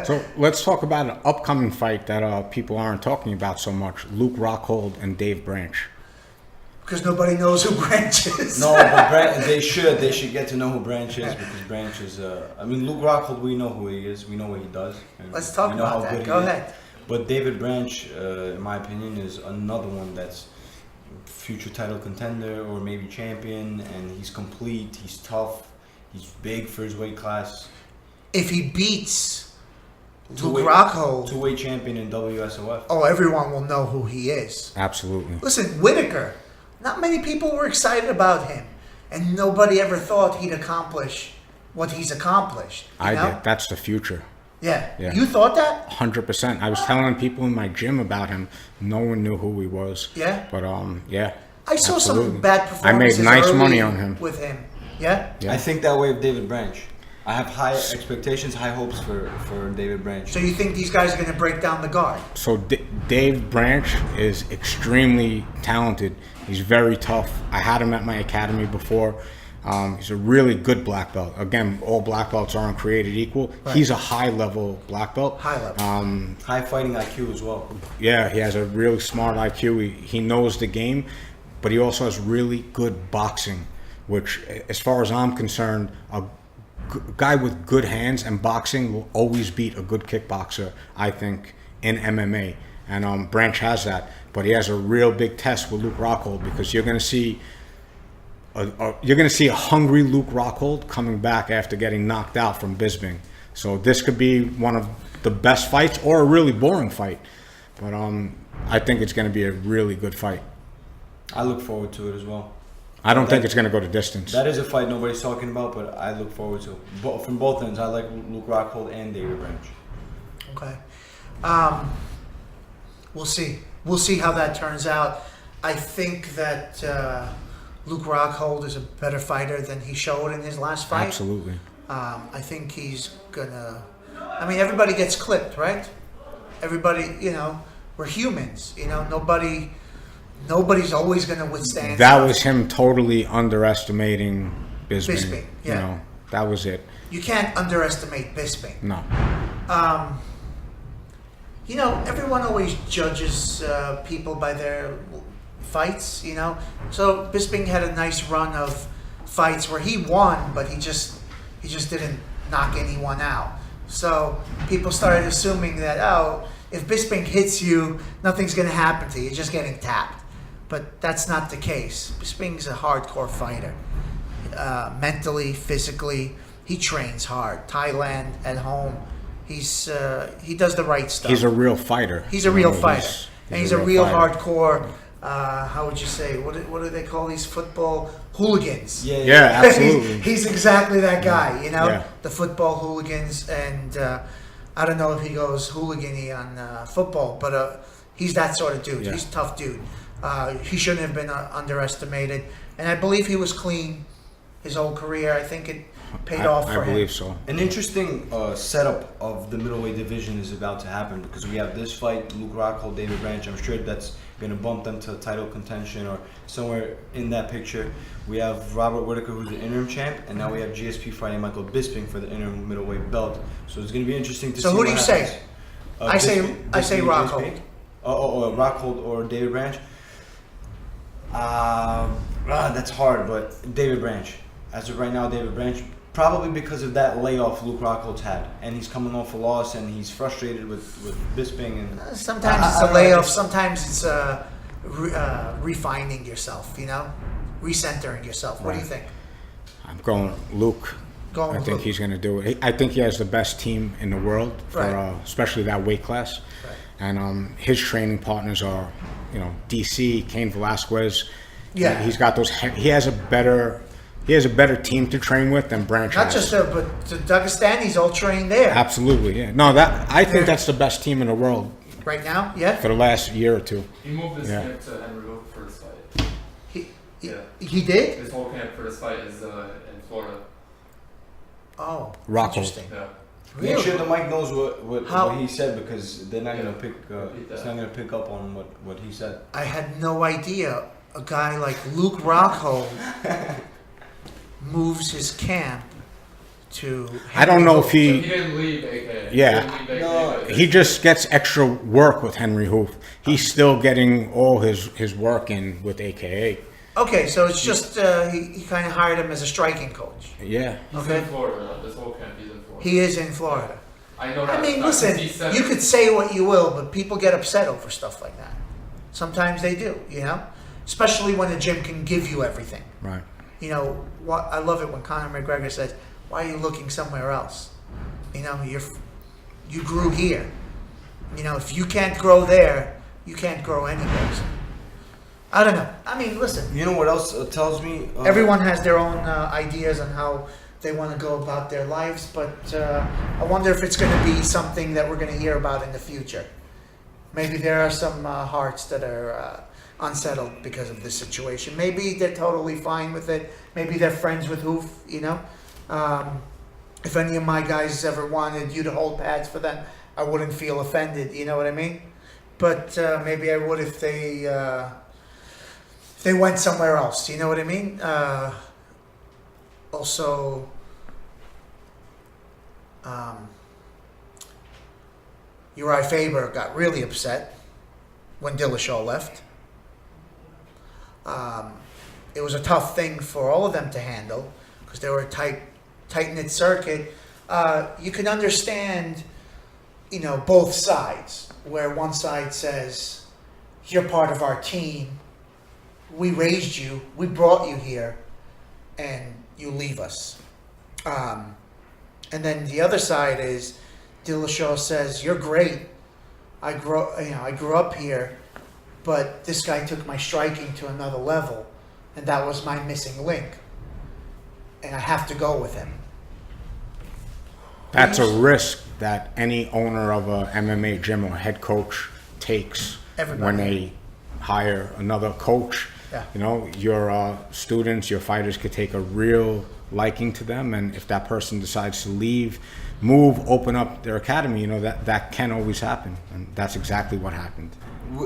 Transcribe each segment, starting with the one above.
So let's talk about an upcoming fight that people aren't talking about so much: Luke Rockhold and Dave Branch. Because nobody knows who Branch is. No, but they should get to know who Branch is, because Branch is. I mean, Luke Rockhold, we know who he is. We know what he does. Let's talk about that. Go ahead. But David Branch, in my opinion, is another one that's future title contender or maybe champion, and he's complete. He's tough. He's big for his weight class. If he beats Luke Rockhold, two-weight champion in WSOF. oh, everyone will know who he is. Absolutely. Listen, Whitaker, not many people were excited about him, and nobody ever thought he'd accomplish what he's accomplished. I did. That's the future. Yeah. Yeah. You thought that? 100%. I was telling people in my gym about him. No one knew who he was. Yeah. But yeah. I saw absolutely. some bad performances. I made nice early money on him. with him. Yeah. Yeah. I think that way of David Branch. I have high expectations, high hopes for David Branch. So you think these guys are going to break down the guard? So Dave Branch is extremely talented. He's very tough. I had him at my academy before. He's a really good black belt. Again, all black belts aren't created equal. Right. He's a high-level black belt. High level. High fighting IQ as well. Yeah, he has a really smart IQ. He knows the game, but he also has really good boxing, which, as far as I'm concerned, a guy with good hands and boxing will always beat a good kickboxer, I think, in MMA. And Branch has that. But he has a real big test with Luke Rockhold, because you're going to see a hungry Luke Rockhold coming back after getting knocked out from Bisping. So this could be one of the best fights, or a really boring fight. But I think it's going to be a really good fight. I look forward to it as well. I don't think it's going to go to distance. That is a fight nobody's talking about, but I look forward to it. From both ends, I like Luke Rockhold and David Branch. Okay. We'll see. We'll see how that turns out. I think that Luke Rockhold is a better fighter than he showed in his last fight. Absolutely. I think he's gonna. I mean, everybody gets clipped, right? Everybody, we're humans. Nobody's always gonna withstand. That was him totally underestimating Bisping. Yeah. That was it. You can't underestimate Bisping. No. Everyone always judges people by their fights, So Bisping had a nice run of fights where he won, but he just didn't knock anyone out. So people started assuming that, if Bisping hits you, nothing's going to happen to you. You're just getting tapped. But that's not the case. Bisping's a hardcore fighter. Mentally, physically, he trains hard. Thailand, at home, he does the right stuff. He's a real fighter. He's a real fighter. He's a real fighter. hardcore, how would you say, what do they call these football hooligans? Yeah, absolutely. He's exactly that guy, Yeah. The football hooligans. And I don't know if he goes hooligan-y on football, but he's that sort of dude. Yeah. He's a tough dude. He shouldn't have been underestimated. And I believe he was clean his whole career. I think it paid off for him. I believe so. An interesting setup of the middleweight division is about to happen, because we have this fight, Luke Rockhold, David Branch. I'm sure that's going to bump them to title contention or somewhere in that picture. We have Robert Whitaker, who's the interim champ, and now we have GSP fighting Michael Bisping for the interim middleweight belt. So it's going to be interesting to see. So who do you happens. say? I say Rockhold. Rockhold or David Branch. That's hard, but David Branch. As of right now, David Branch, probably because of that layoff Luke Rockhold's had, and he's coming off a loss, and he's frustrated with Bisping. And sometimes it's a layoff. Sometimes it's refining yourself. Recentering yourself. What do you think? I'm going Luke. I think he's going to do it. I think he has the best team in the world for especially that weight class. Right. And his training partners are, DC, Cain Velasquez. Yeah, he's got those. He has a better team to train with than Branch has. Not just there, but the Dagestanis all train there. Absolutely, yeah. No, I think that's the best team in the world right now. Yeah, for the last year or two. He moved his camp to Henryville for his fight. He did. His whole camp for his fight is in Florida. Oh, Rockhold. Interesting. Yeah. Really? Make sure the mic knows what he said, because they're not going to pick. It's not going to pick up on what he said. I had no idea a guy like Luke Rockhold moves his camp to. I don't know if So he didn't leave AK Yeah. It wouldn't be big No, name, but He just gets extra work with Henry Hoof. He's still getting all his work in with AKA. Okay, so it's just he kind of hired him as a striking coach. Yeah. He's Okay. in Florida now. This whole camp, he's in Florida. He is in Florida. I know I that. mean, not 'cause listen, he said you it. could say what you will, but people get upset over stuff like that. Sometimes they do, you know? Especially when a gym can give you everything. Right. You know, what I love it when Conor McGregor says, "Why are you looking somewhere else? You know, you grew here. You know, if you can't grow there, you can't grow anywhere." I don't know. I mean, listen, You know what else tells me? everyone has their own ideas on how they want to go about their lives, but I wonder if it's going to be something that we're going to hear about in the future. Maybe there are some hearts that are unsettled because of this situation. Maybe they're totally fine with it. Maybe they're friends with Hoof, you know. If any of my guys ever wanted you to hold pads for them, I wouldn't feel offended, you know what I mean? But maybe I would if they went somewhere else, you know what I mean? Also, Uriah Faber got really upset when Dillashaw left. It was a tough thing for all of them to handle because they were a tight-knit circuit. You can understand, you know, both sides, where one side says, "You're part of our team. We raised you. We brought you here, and you leave us." And then the other side is Dillashaw says, "You're great. I grew up here, but this guy took my striking to another level, and that was my missing link. And I have to go with him." That's a risk that any owner of a MMA gym or head coach takes Everybody. when they hire another coach. Yeah. You know, your students, your fighters could take a real liking to them, and if that person decides to leave, move, open up their academy, you know, that can always happen, and that's exactly what happened.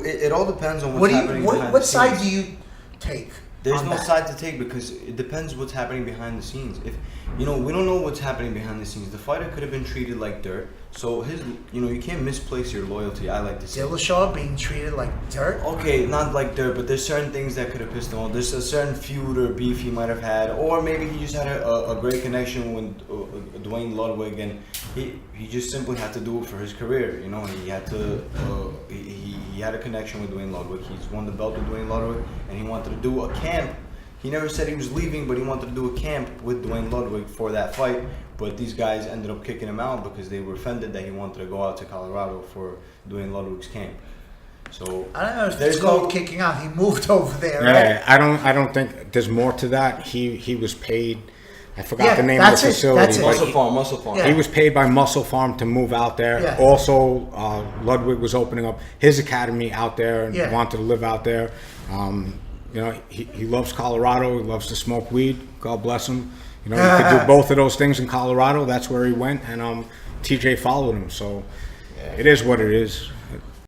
It all depends on what's happening behind What the side scenes. do you take? There's on no that? side to take because it depends what's happening behind the scenes. If we don't know what's happening behind the scenes. The fighter could have been treated like dirt. So you can't misplace your loyalty. I like to say. Dillashaw being treated like dirt? Okay, not like dirt, but there's certain things that could have pissed him off. There's a certain feud or beef he might have had, or maybe he just had a great connection with Dwayne Ludwig, and he just simply had to do it for his career. You know, he had to. He had a connection with Dwayne Ludwig. He's won the belt with Dwayne Ludwig, and he wanted to do a camp. He never said he was leaving, but he wanted to do a camp with Dwayne Ludwig for that fight. But these guys ended up kicking him out because they were offended that he wanted to go out to Colorado for Dwayne Ludwig's camp. So I don't know if there's it's called no kicking out. He moved over there, Yeah, right? I don't think there's more to that. He was paid. I forgot Yeah, the name of that's the it, facility. that's it. but Muscle Farm. Yeah. He was paid by Muscle Farm to move out there. Yeah. Also, Ludwig was opening up his academy out there and Yeah. wanted to live out there. You know, he loves Colorado. He loves to smoke weed. God bless him. You know, he could do both of those things in Colorado. That's where he went, and TJ followed him. So it is what it is.